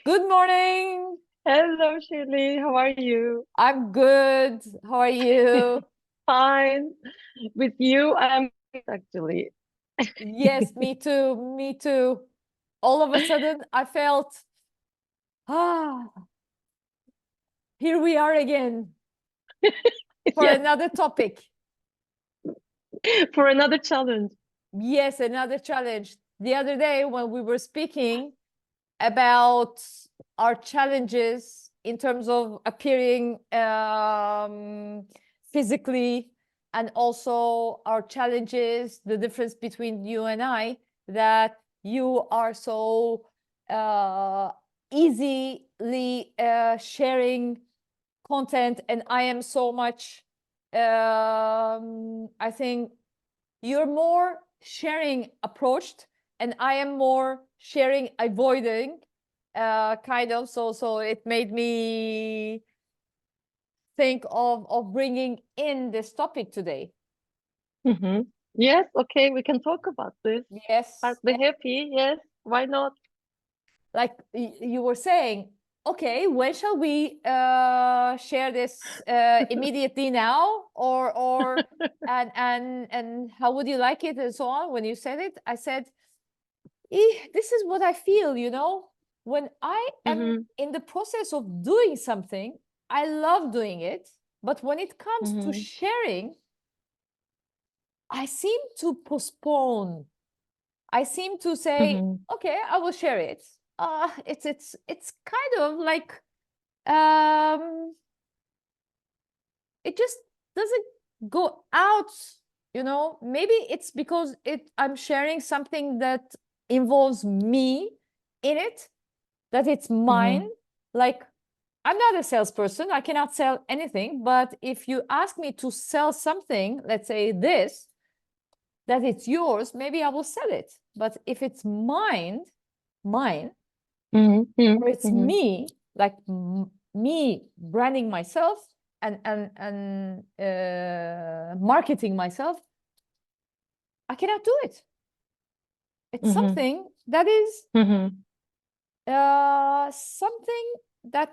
Good morning. Hello, Shirley. How are you? I'm good. How are you? Fine. With you, I'm actually. Yes, me too. Me too. All of a sudden, I felt, ah, here we are again for Yes, another topic. for another challenge. Yes, another challenge. The other day, when we were speaking about our challenges in terms of appearing physically, and also our challenges, the difference between you and I, that you are so uh, easily sharing content, and I am so much, I think you're more sharing approached, and I am more sharing avoiding, kind of. So it made me think of bringing in this topic today. Hmm. Yes, okay, we can talk about this. I'd Yes, be happy. Yes, why not? like you were saying, okay, when shall we share this, immediately now, or and how would you like it, and so on. When you said it, I said, this is what I feel, when I am Hmm. in the process of doing something. I love doing it, but when it comes to Hmm. sharing, I seem to postpone. I seem to say, Hmm. okay, I will share it. It's kind of like, um it just doesn't go out. Maybe it's because I'm sharing something that involves me in it, that it's mine. Hmm. Like, I'm not a salesperson, I cannot sell anything, but if you ask me to sell something, let's say this, that it's yours, maybe I will sell it. But if it's mine, Hmm. or it's Hmm. me, like me branding myself, and marketing myself, I cannot do it. It's Hmm. something that is, Hmm. something that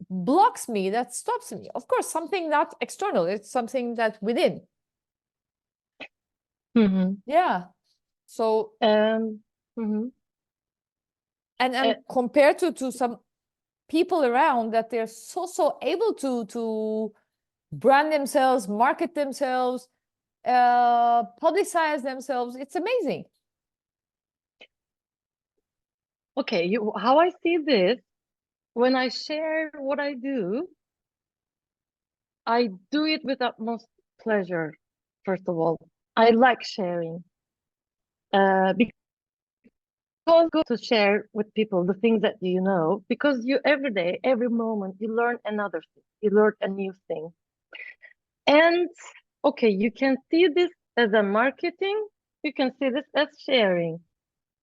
blocks me, that stops me. Of course, something not external, it's something that within. Hmm. Yeah. So, Um, hmm. and compared to some people around, that they're so able to brand themselves, market themselves, publicize themselves, it's amazing. Okay, how I see this, when I share what I do it with utmost pleasure, first of all. I like sharing. Because good to share with people the things that you know, because you every day, every moment, you learn another thing. You learn a new thing. And okay, you can see this as a marketing, you can see this as sharing.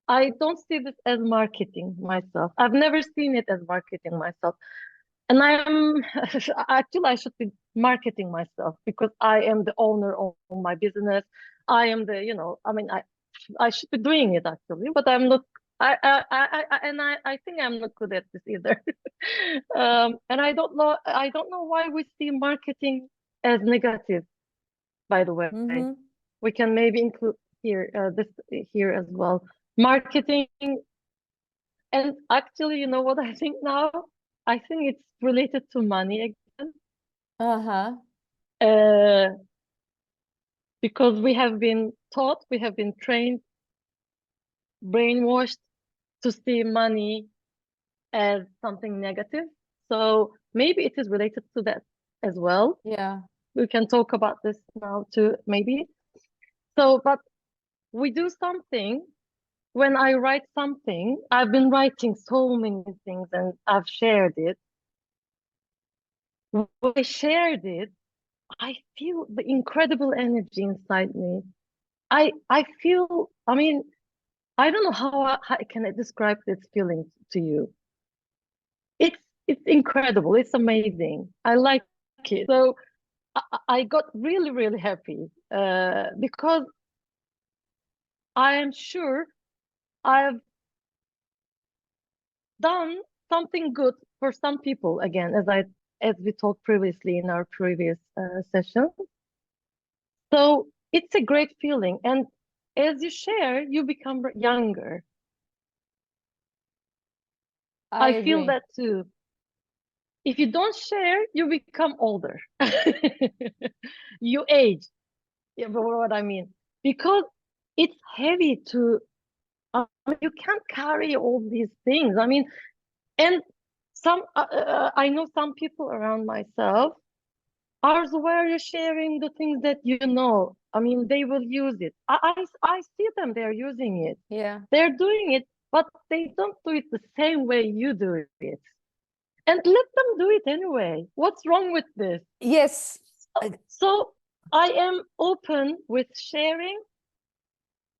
I don't see this as marketing myself. I've never seen it as marketing myself. And I'm actually, I should be marketing myself because I am the owner of my business. I am I mean, I should be doing it actually, but I'm not. I think I'm not good at this either. And I don't know why we see marketing as negative, by the way. Mm-hmm. We can maybe include here, this here as well. Marketing, and actually, you know what I think now? I think it's related to money again. Uh-huh. Uh, because we have been taught, we have been trained, brainwashed to see money as something negative. So maybe it is related to that as well. Yeah. We can talk about this now too, maybe. So, but we do something. When I write something, I've been writing so many things and I've shared it. When I shared it, I feel the incredible energy inside me. I feel, I mean, I don't know how can I describe this feeling to you. It's it's incredible. It's amazing. I like it. So I got really, really happy because I am sure I've done something good for some people again, as we talked previously in our previous session. So it's a great feeling, and as you share, you become younger. I I feel agree. that too. If you don't share, you become older. You age. Yeah, but what I mean, because it's heavy to, you can't carry all these things. I mean, and I know some people around myself, Arzu, why are you sharing the things that you know? I mean, they will use it. I see them, they're using it. Yeah. They're doing it, but they don't do it the same way you do it. And let them do it anyway. What's wrong with this? Yes. So I am open with sharing.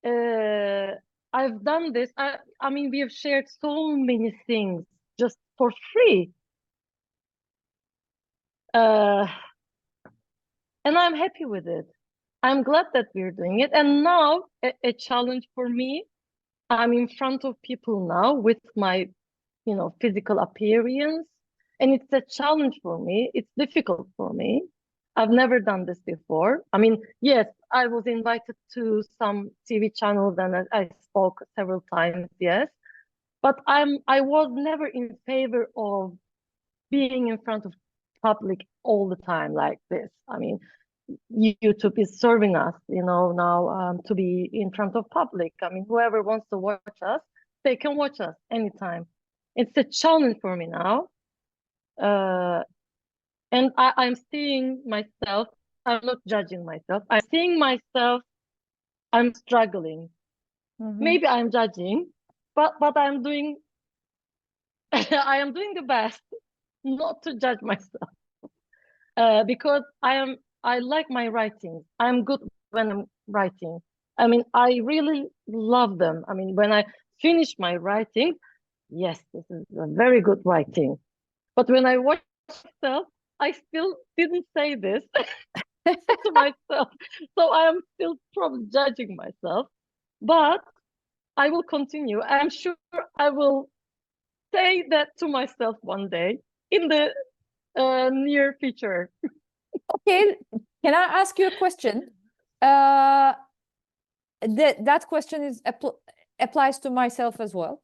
I've done this. I mean, we have shared so many things just for free. Uh, and I'm happy with it. I'm glad that we're doing it. And now a challenge for me. I'm in front of people now with my, physical appearance. And it's a challenge for me. It's difficult for me. I've never done this before. I mean, yes, I was invited to some TV channels and I spoke several times, yes. But I was never in favor of being in front of public all the time like this. I mean, YouTube is serving us, now to be in front of public. I mean, whoever wants to watch us, they can watch us anytime. It's a challenge for me now. And I'm seeing myself, I'm not judging myself. I'm seeing myself, I'm struggling. Maybe I'm judging, but I'm doing I am doing the best not to judge myself. Because I like my writings. I'm good when I'm writing. I mean, I really love them. I mean, when I finish my writing, yes, this is a very good writing. But when I watch myself, I still didn't say this to myself. So I am still probably judging myself. But I will continue. I'm sure I will say that to myself one day in the near future. Okay, can I ask you a question? That question applies to myself as well.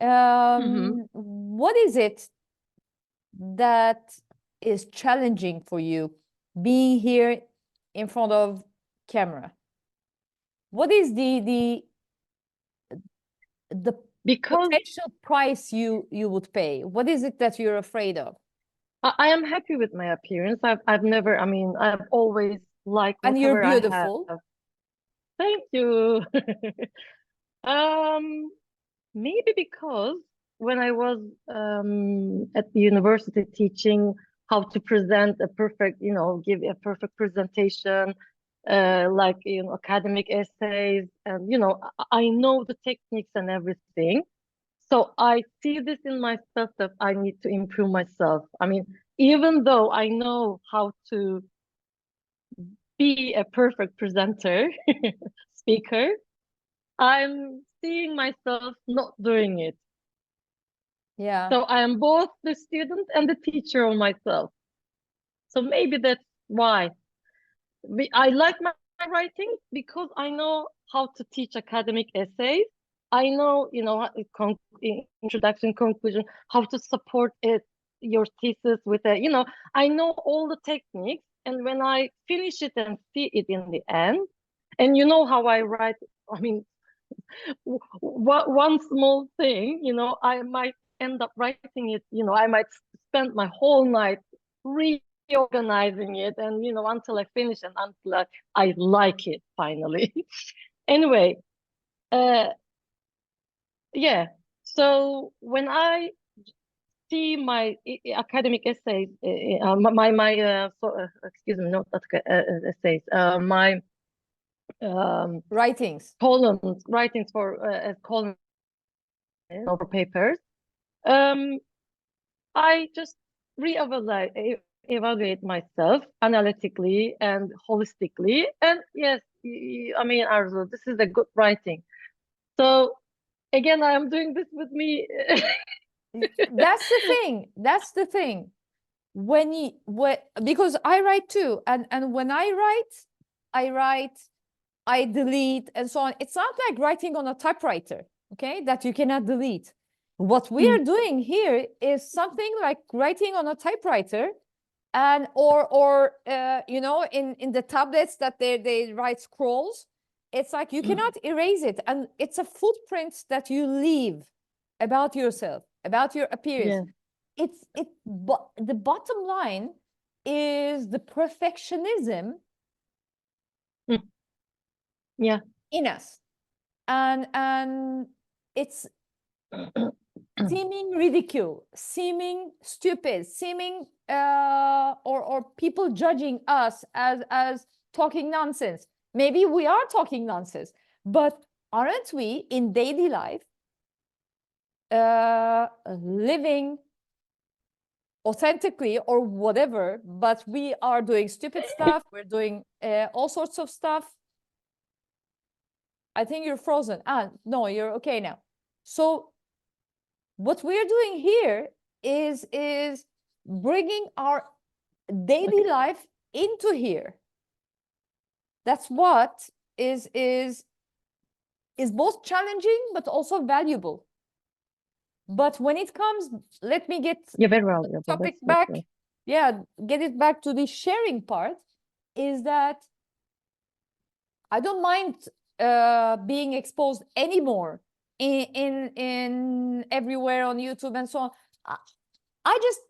What is it that is challenging for you being here in front of camera? What is the Because potential price you would pay? What is it that you're afraid of? I am happy with my appearance. I've never, I mean, I've always liked And you're whatever I have. beautiful. Thank you. Um, Maybe because when I was at the university teaching how to present a perfect, give a perfect presentation, like, academic essays, and, I know the techniques and everything. So I see this in myself that I need to improve myself. I mean, even though I know how to be a perfect presenter, speaker, I'm seeing myself not doing it. Yeah. So I am both the student and the teacher of myself. So maybe that's why. I like my writing because I know how to teach academic essays. I know, introduction, conclusion, how to support it, your thesis with I know all the techniques. And when I finish it and see it in the end, and you know how I write, I mean, one small thing, I might end up writing it, I might spend my whole night reorganizing it and, until I finish and until I like it finally. Anyway, yeah. So when I see my academic essays, excuse me, not essays, my Writings. columns, writings for columns over papers, I just evaluate myself analytically and holistically. And yes, I mean, Arzu, this is a good writing. So again, I am doing this with me That's the thing. That's the thing. Because I write too, and when I write, I delete, and so on. It's not like writing on a typewriter, okay, that you cannot delete. What we are doing here is something like writing on a typewriter, and or you know, in the tablets that they write scrolls. It's like you cannot erase it, and it's a footprint that you leave about yourself, about your appearance. Yeah. But the bottom line is the perfectionism Yeah. in us, and it's seeming ridicule, seeming stupid, seeming or people judging us as talking nonsense. Maybe we are talking nonsense, but aren't we in daily life living authentically or whatever, but we are doing stupid stuff, we're doing all sorts of stuff. I think you're frozen. No, you're okay now. So what we're doing here is bringing our daily life into here. That's what is both challenging but also valuable. But when it comes, let me get very valuable. topic That's back. right. Yeah, get it back to the sharing part. Is that I don't mind being exposed anymore in everywhere on YouTube and so on. I just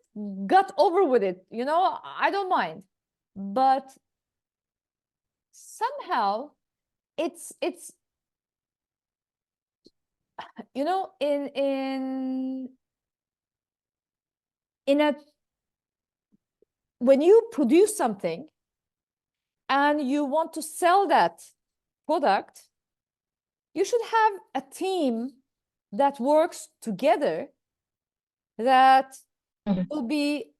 got over with it, you know. I don't mind, but somehow it's you know, in a when you produce something and you want to sell that product, you should have a team that works together, that will be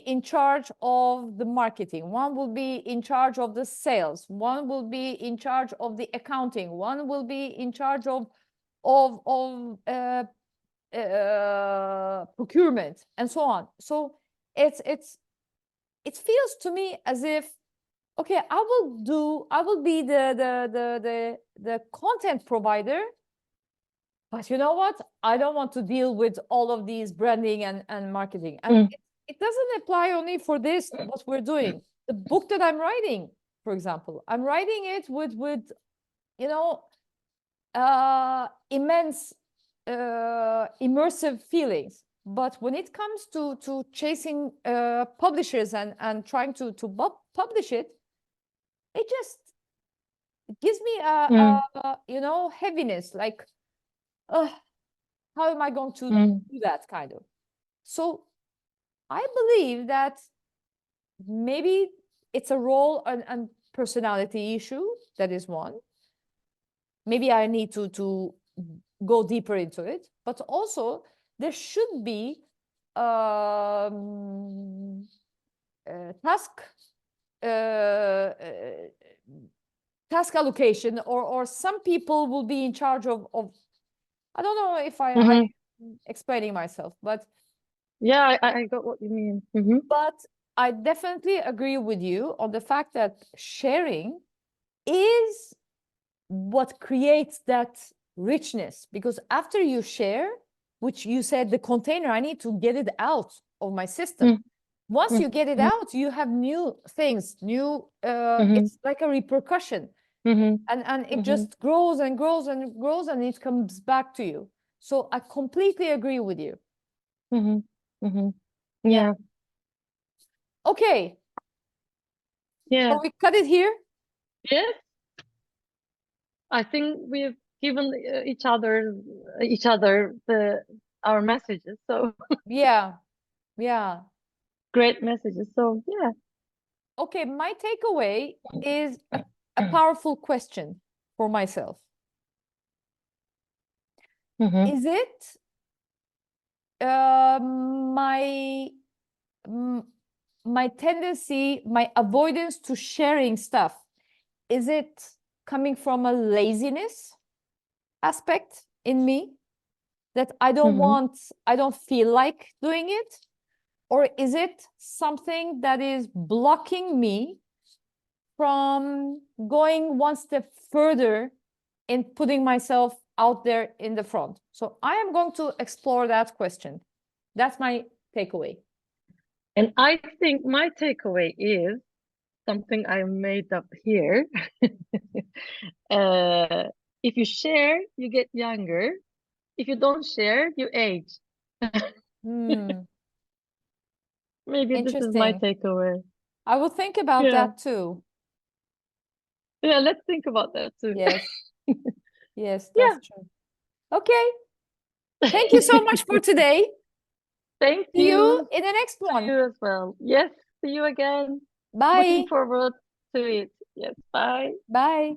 in charge of the marketing, one will be in charge of the sales, one will be in charge of the accounting, one will be in charge of procurement, and so on. So it feels to me as if, okay, I will be the content provider, but you know what? I don't want to deal with all of these branding and marketing. And it doesn't apply only for this, what we're doing. The book that I'm writing, for example, I'm writing it with you know, immense immersive feelings. But when it comes to chasing publishers and trying to publish it, it just gives me a you know, heaviness, like, how am I going to do that, kind of? So I believe that maybe it's a role and personality issue. That is one. Maybe I need to go deeper into it, but also there should be task allocation, or some people will be in charge of I don't know if I'm explaining myself, but yeah, I got what you mean. but I definitely agree with you on the fact that sharing is what creates that richness, because after you share, which you said, the container, I need to get it out of my system. Once you get it out, you have new things, it's like a repercussion, and it just grows and grows and grows, and it comes back to you. So I completely agree with you. Yeah. Okay. Yeah. So we cut it here. Yes. I think we've given each other our messages. So Yeah. great messages. So yeah. Okay, my takeaway is a powerful question for myself. Is it my tendency, my avoidance to sharing stuff, is it coming from a laziness aspect in me, that I don't feel like doing it? Or is it something that is blocking me from going one step further in putting myself out there in the front? So I am going to explore that question. That's my takeaway. And I think my takeaway is something I made up here. If you share, you get younger. If you don't share, you age. Hmm, Maybe this is my interesting. takeaway. I will think about Yeah. that too. Yeah, let's think about that too. Yes, yes, Yeah. that's true. Okay, thank you so much for today. Thank See you you. in the next one. You as well. Yes, see you again. Looking Bye. forward to it. Yes, bye. Bye.